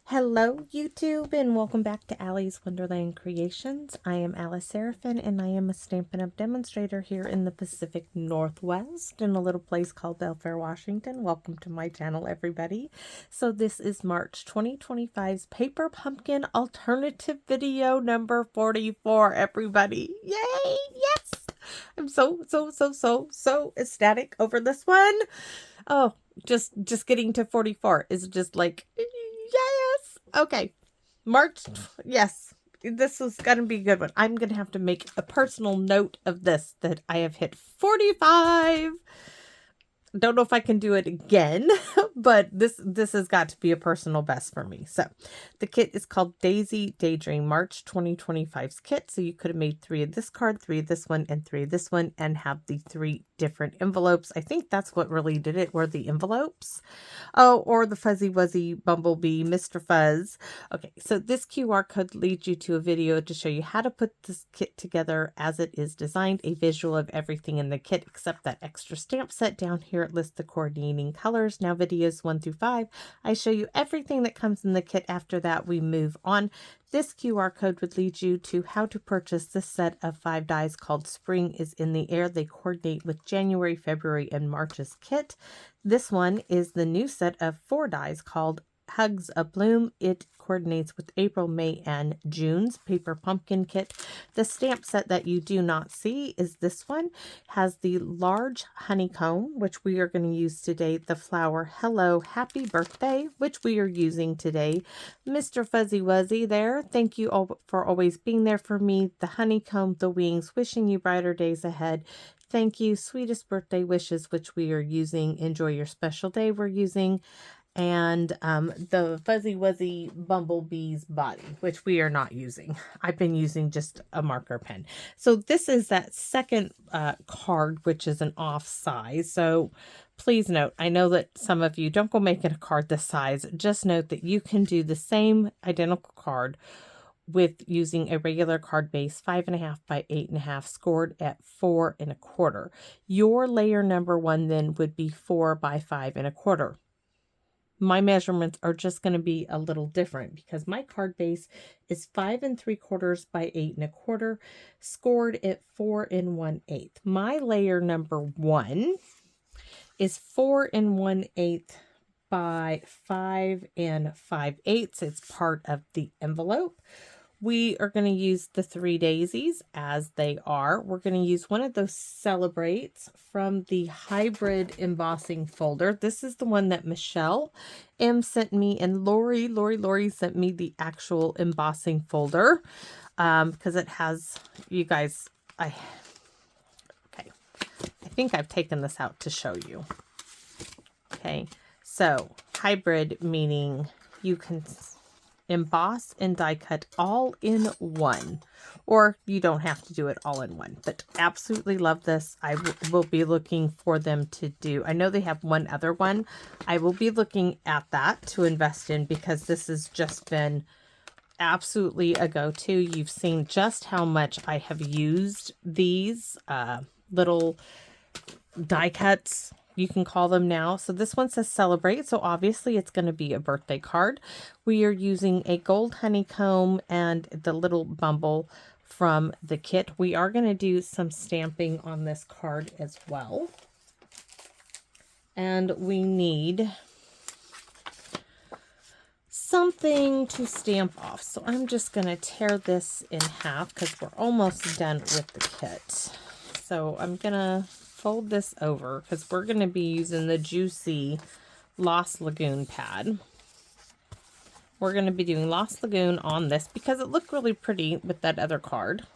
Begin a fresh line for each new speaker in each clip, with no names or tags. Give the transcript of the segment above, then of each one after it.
Hello YouTube and welcome back to Allie's Wonderland Creations. I am Alice Seraphin and I am a Stampin' Up! Demonstrator here in the Pacific Northwest in a little place called Belfair, Washington. Welcome to my channel, everybody. So this is March 2025's Paper Pumpkin Alternative video number 44, everybody. Yay! Yes! I'm so ecstatic over this one. Oh, just getting to 44 is just like, yes. Okay. March. Yes. This is going to be a good one. I'm going to have to make a personal note of this, that I have hit 45. Don't know if I can do it again, but this has got to be a personal best for me. So the kit is called Daydream March 2025's kit. So you could have made 3 of this card, 3 of this one, and 3 of this one, and have the 3 different envelopes. I think that's what really did it, were the envelopes. Oh, or the Fuzzy Wuzzy Bumblebee, Mr. Fuzz. Okay, so this QR code leads you to a video to show you how to put this kit together as it is designed, a visual of everything in the kit except that extra stamp set down here. It lists the coordinating colors. Now videos 1 through 5, I show you everything that comes in the kit. After that, we move on. This QR code would lead you to how to purchase this set of 5 dies called Spring is in the Air. They coordinate with January, February, and March's kit. This one is the new set of 4 dies called Hugs a Bloom. It coordinates with April, May, and June's Paper Pumpkin kit. The stamp set that you do not see is this one. Has the large Honeycomb, which we are going to use today. The flower Hello Happy Birthday, which we are using today. Mr. Fuzzy Wuzzy there. Thank you all for always being there for me. The Honeycomb, the wings, wishing you brighter days ahead. Thank you. Sweetest birthday wishes, which we are using. Enjoy your special day, we're using. And the Fuzzy Wuzzy Bumblebee's body, which we are not using. I've been using just a marker pen. So this is that second card, which is an off size. So please note, I know that some of you don't go making a card this size. Just note that you can do the same identical card with using a regular card base, 5.5 by 8.5, scored at 4 1/4. Your layer number 1 then would be 4 by 5 1/4. My measurements are just going to be a little different because my card base is 5 3/4 by 8 1/4, scored at 4 1/8. My layer number 1 is 4 1/8 by 5 5/8. It's part of the envelope. We are going to use the 3 daisies as they are. We're going to use one of those Celebrates from the hybrid embossing folder. This is the one that Michelle M sent me, and Lori sent me the actual embossing folder because it has, you guys, I think I've taken this out to show you. Okay, so hybrid meaning you can emboss and die cut all in one, or you don't have to do it all in one, but absolutely love this. I will be looking for them to do, I know they have one other one. I will be looking at that to invest in because this has just been absolutely a go-to. You've seen just how much I have used these little die cuts, you can call them now. So this one says Celebrate, so obviously it's going to be a birthday card. We are using a gold honeycomb and the little bumble from the kit. We are going to do some stamping on this card as well. And we need something to stamp off. So I'm just going to tear this in half because we're almost done with the kit. So I'm going to fold this over because we're going to be using the Juicy Lost Lagoon pad. We're going to be doing Lost Lagoon on this because it looked really pretty with that other card.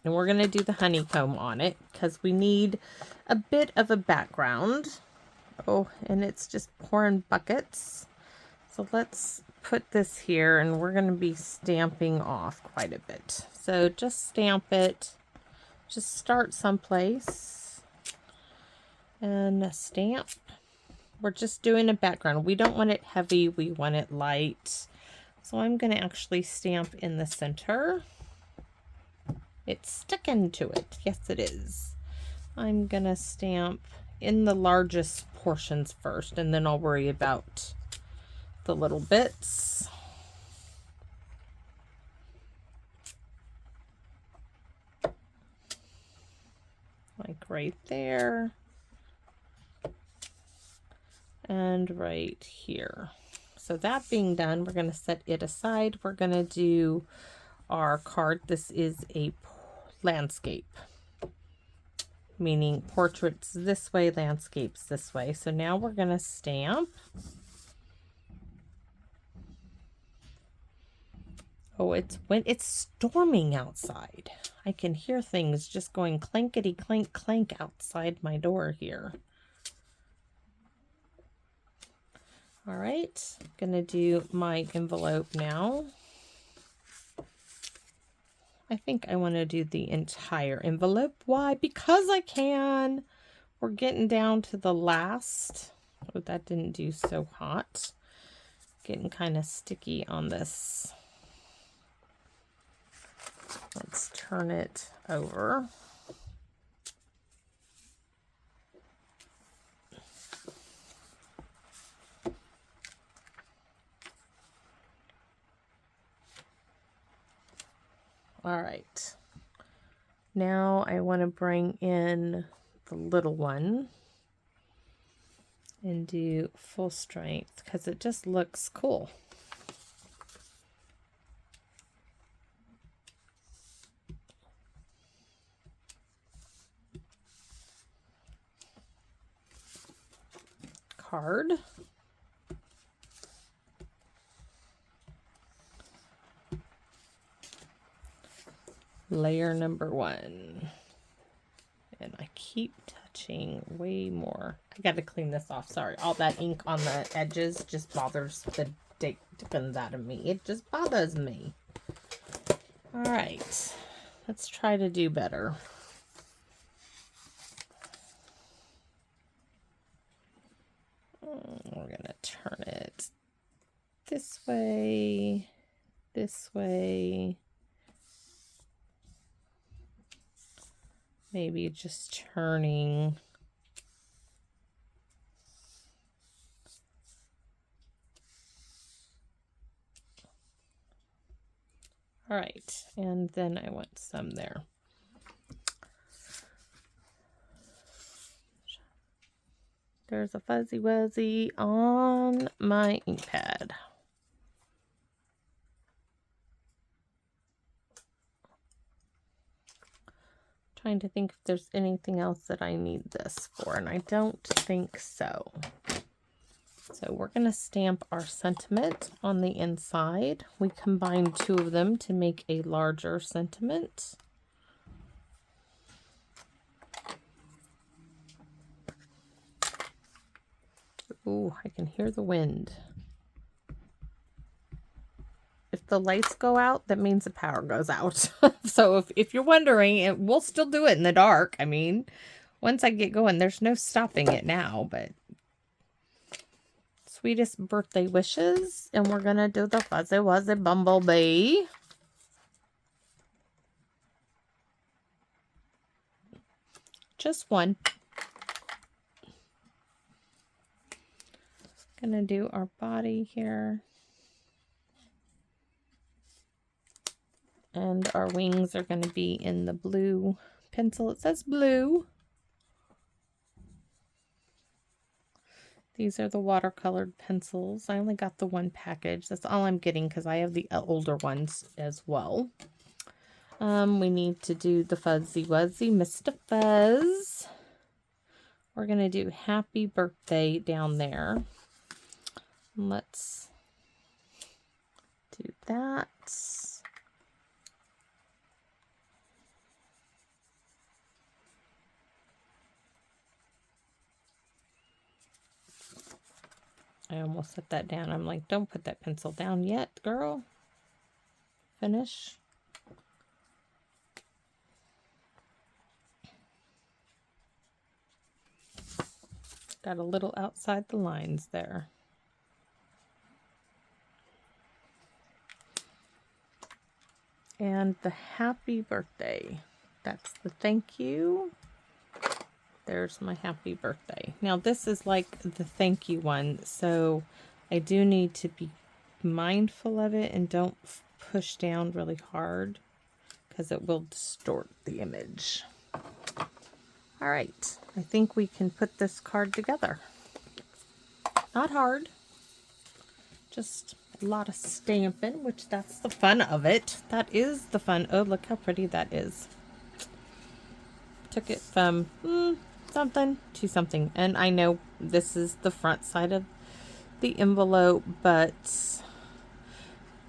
And we're going to do the honeycomb on it because we need a bit of a background. Oh, and it's just pouring buckets. So let's put this here and we're going to be stamping off quite a bit. So just stamp it. Just start someplace and stamp. We're just doing a background. We don't want it heavy. We want it light. So I'm going to actually stamp in the center. It's sticking to it. Yes, it is. I'm going to stamp in the largest portions first, and then I'll worry about the little bits. Like right there. And right here. So that being done, we're going to set it aside. We're going to do our card. This is a landscape, meaning portraits this way, landscapes this way. So now we're going to stamp. Oh, it's when it's storming outside. I can hear things just going clankety clank clank outside my door here. All right, I'm gonna do my envelope now. I think I want to do the entire envelope. Why? Because I can. We're getting down to the last. Oh, that didn't do so hot. Getting kind of sticky on this. Let's turn it over. All right. Now I want to bring in the little one and do full strength because it just looks cool. Card. Layer number 1. And I keep touching way more. I got to clean this off. Sorry. All that ink on the edges just bothers the dickens out of me. It just bothers me. All right. Let's try to do better. We're going to turn it this way, this way. Maybe just turning. All right, and then I want some there. There's a fuzzy wuzzy on my ink pad. Trying to think if there's anything else that I need this for, and I don't think so. So we're going to stamp our sentiment on the inside. We combined 2 of them to make a larger sentiment. Ooh, I can hear the wind. If the lights go out, that means the power goes out. So if you're wondering, we'll still do it in the dark. I mean, once I get going, there's no stopping it now, but sweetest birthday wishes. And we're going to do the fuzzy wuzzy bumblebee. Just one. Gonna do our body here. And our wings are going to be in the blue pencil. It says blue. These are the watercolored pencils. I only got the one package. That's all I'm getting because I have the older ones as well. We need to do the fuzzy wuzzy, Mr. Fuzz. We're going to do happy birthday down there. Let's do that. I almost set that down. I'm like, don't put that pencil down yet, girl. Finish. Got a little outside the lines there. And the happy birthday. That's the thank you. There's my happy birthday. Now this is like the thank you one. So I do need to be mindful of it and don't push down really hard because it will distort the image. All right, I think we can put this card together. Not hard, just a lot of stamping, which that's the fun of it. That is the fun. Oh, look how pretty that is. Took it from something to something. And I know this is the front side of the envelope, but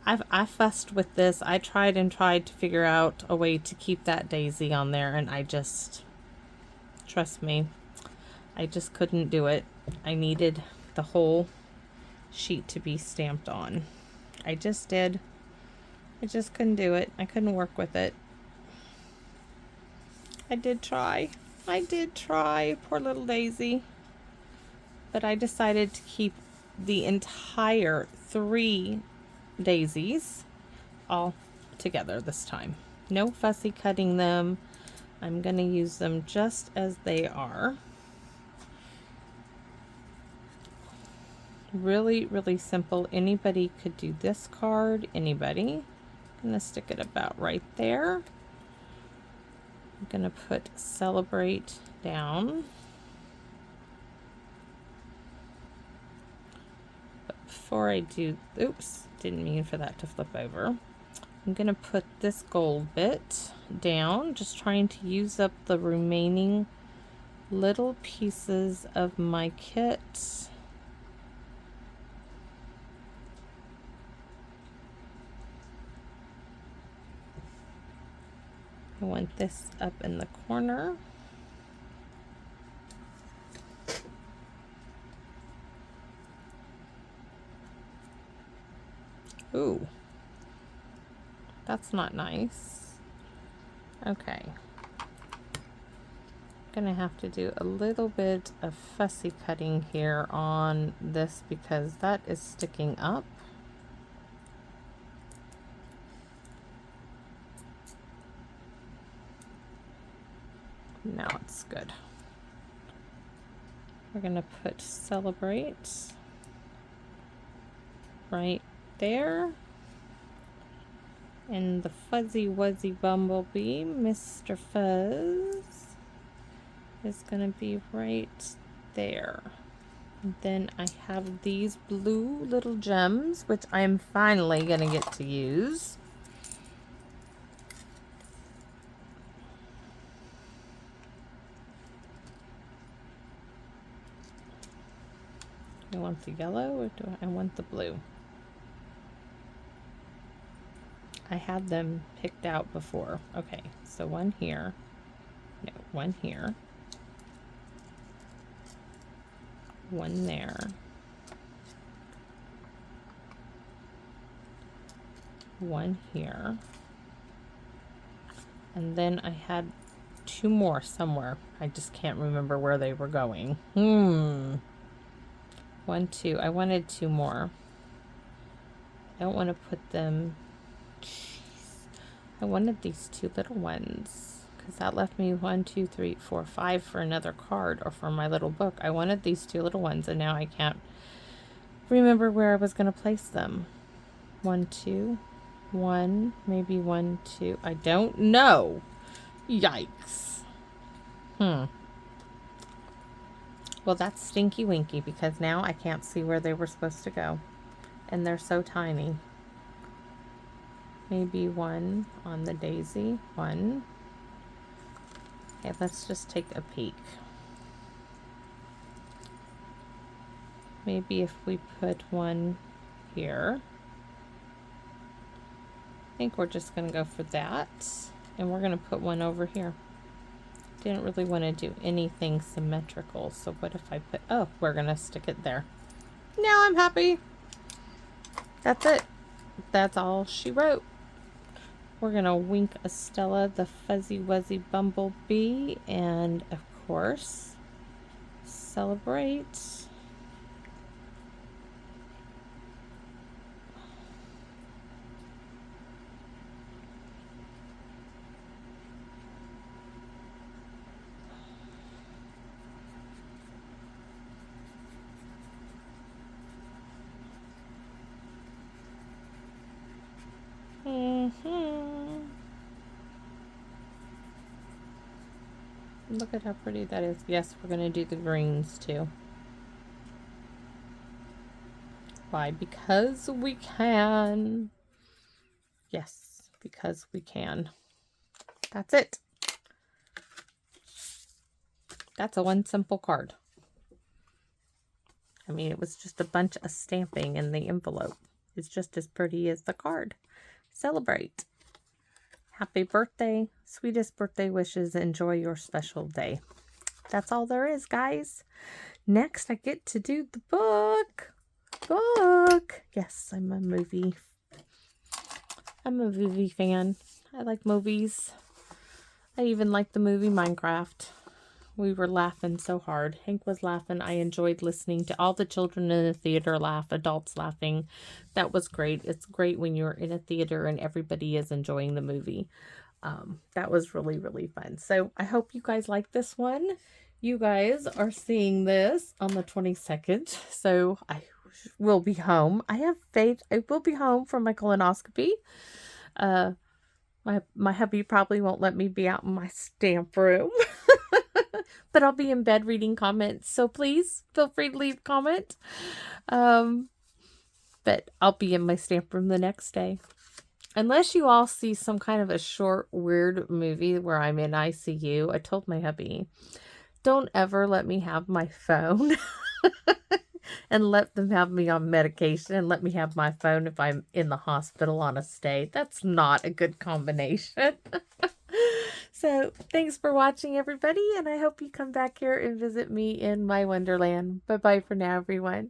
I fussed with this. I tried and tried to figure out a way to keep that daisy on there, and I just, trust me, I just couldn't do it. I needed the whole sheet to be stamped on. I just did. I just couldn't do it. I couldn't work with it. I did try. I did try, poor little daisy. But I decided to keep the entire 3 daisies all together this time. No fussy cutting them. I'm going to use them just as they are. Really, really simple. Anybody could do this card. Anybody. I'm going to stick it about right there. I'm going to put celebrate down. But before I do, oops, didn't mean for that to flip over. I'm going to put this gold bit down, just trying to use up the remaining little pieces of my kit. I want this up in the corner. Ooh, that's not nice. Okay. Gonna have to do a little bit of fussy cutting here on this because that is sticking up. Now it's good. We're gonna put celebrate right there. And the fuzzy wuzzy bumblebee, Mr. Fuzz, is gonna be right there. And then I have these blue little gems, which I'm finally gonna get to use. I want the yellow, or do I want the blue? I had them picked out before. Okay, so one here. No, one here. One there. One here. And then I had 2 more somewhere. I just can't remember where they were going. 1, 2. I wanted 2 more. I don't want to put them... Jeez. I wanted these 2 little ones, because that left me 1, 2, 3, 4, 5 for another card, or for my little book. I wanted these 2 little ones, and now I can't remember where I was going to place them. 1, 2, 1, maybe 1, 2. I don't know. Yikes. Well, that's stinky winky, because now I can't see where they were supposed to go. And they're so tiny. Maybe 1 on the daisy. 1. Okay, let's just take a peek. Maybe if we put 1 here. I think we're just going to go for that. And we're going to put 1 over here. Didn't really want to do anything symmetrical, so what if I put... Oh, we're going to stick it there. Now I'm happy. That's it. That's all she wrote. We're going to wink Estella the fuzzy wuzzy bumblebee, and of course, celebrate. Look at how pretty that is. Yes, we're going to do the greens too. Why? Because we can. Yes, because we can. That's it. That's a one simple card. I mean, it was just a bunch of stamping in the envelope. It's just as pretty as the card. Celebrate. Happy birthday. Sweetest birthday wishes. Enjoy your special day. That's all there is, guys. Next, I get to do the book. Yes, I'm a movie fan. I like movies. I even like the movie Minecraft. We were laughing so hard. Hank was laughing. I enjoyed listening to all the children in the theater laugh, adults laughing. That was great. It's great when you're in a theater and everybody is enjoying the movie. That was really, really fun. So I hope you guys like this one. You guys are seeing this on the 22nd. So I will be home. I have faith. I will be home from my colonoscopy. My hubby probably won't let me be out in my stamp room. But I'll be in bed reading comments. So please feel free to leave a comment. But I'll be in my stamp room the next day. Unless you all see some kind of a short, weird movie where I'm in ICU. I told my hubby, don't ever let me have my phone. And let them have me on medication and let me have my phone if I'm in the hospital on a stay. That's not a good combination. So thanks for watching, everybody, and I hope you come back here and visit me in my wonderland. Bye-bye for now, everyone.